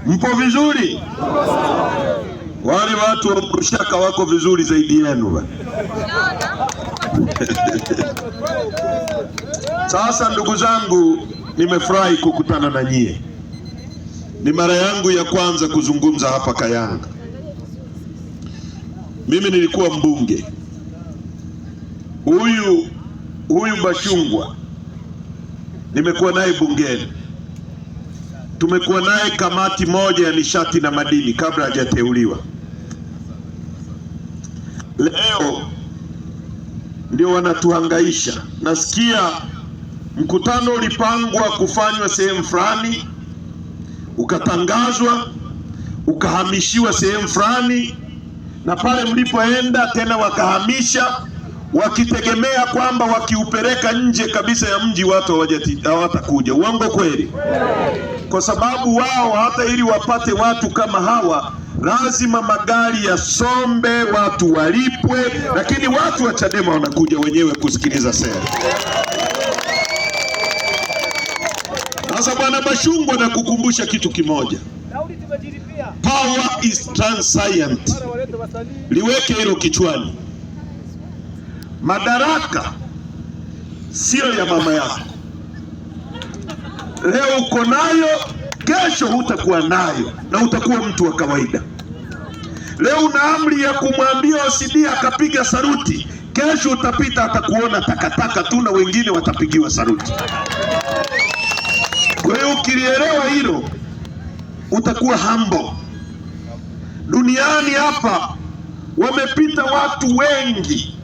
Mpo vizuri? Wale watu wa Burushaka wako vizuri zaidi yenu. Sasa ndugu zangu, nimefurahi kukutana na nyie. Ni mara yangu ya kwanza kuzungumza hapa Kayanga. Mimi nilikuwa mbunge. Huyu Bashungwa nimekuwa naye bungeni. Tumekuwa naye kamati moja ya nishati na madini kabla hajateuliwa. Leo ndio wanatuhangaisha. Nasikia mkutano ulipangwa kufanywa sehemu fulani, ukatangazwa, ukahamishiwa sehemu fulani, na pale mlipoenda tena wakahamisha, wakitegemea kwamba wakiupeleka nje kabisa ya mji watu hawatakuja. Uongo kweli? Kwa sababu wao hata ili wapate watu kama hawa lazima magari yasombe, watu walipwe, lakini watu wa Chadema wanakuja wenyewe kusikiliza sera. Sasa bwana Bashungwa, na kukumbusha kitu kimoja. Power is transient. Liweke hilo kichwani. Madaraka sio ya mama yako. Leo uko nayo, kesho hutakuwa nayo na utakuwa mtu wa kawaida. Leo una amri ya kumwambia OCD akapiga saruti, kesho utapita atakuona takataka tu na wengine watapigiwa saruti. Kwa hiyo ukilielewa hilo utakuwa humble. Duniani hapa wamepita watu wengi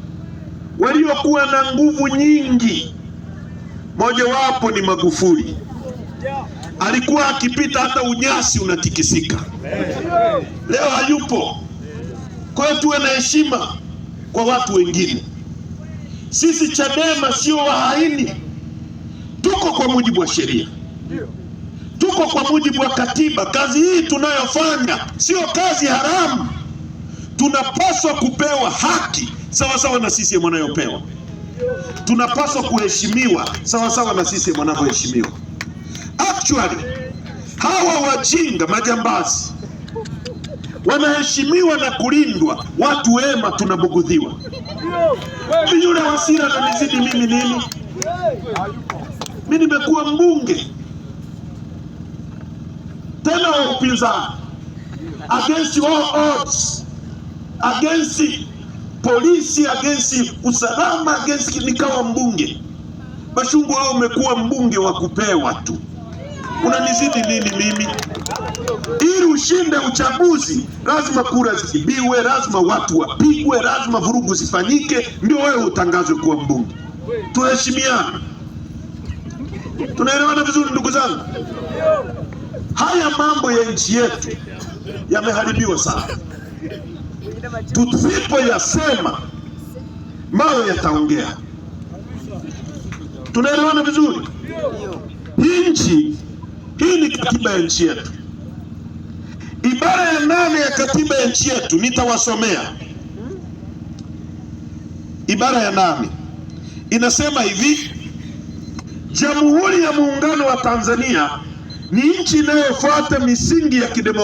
waliokuwa na nguvu nyingi. Moja wapo ni Magufuli. Alikuwa akipita hata unyasi unatikisika. Leo hayupo. Kwa hiyo tuwe na heshima kwa watu wengine. Sisi Chadema sio wahaini. Tuko kwa mujibu wa sheria. Tuko kwa mujibu wa katiba. Kazi hii tunayofanya sio kazi haramu. Tunapaswa kupewa haki sawa sawa na sisi wanayopewa. Tunapaswa kuheshimiwa sawa sawa na sisi wanavyoheshimiwa. Actually, hawa wajinga majambazi wanaheshimiwa na kulindwa, watu wema tunabugudhiwa. Yule Wasira ananizidi mimi nini? Mimi nimekuwa mbunge tena wa upinzani, against all odds, against polisi, against usalama, against, nikawa mbunge. Bashungwa, wewe umekuwa mbunge wa kupewa tu. Unanizidi nini mimi? Ili ushinde uchaguzi lazima kura zibiwe, lazima watu wapigwe, lazima vurugu zifanyike, ndio wewe utangazwe kuwa mbunge. Tuheshimiane. Tunaelewana vizuri ndugu zangu? Haya mambo ya nchi yetu yameharibiwa sana. Tusipoyasema mawe yataongea. Tunaelewana vizuri? Hii ni katiba ya nchi yetu. Ibara ya 8 ya katiba ya nchi yetu nitawasomea. Ibara ya 8 inasema hivi: Jamhuri ya Muungano wa Tanzania ni nchi inayofuata misingi ya kidemokrasia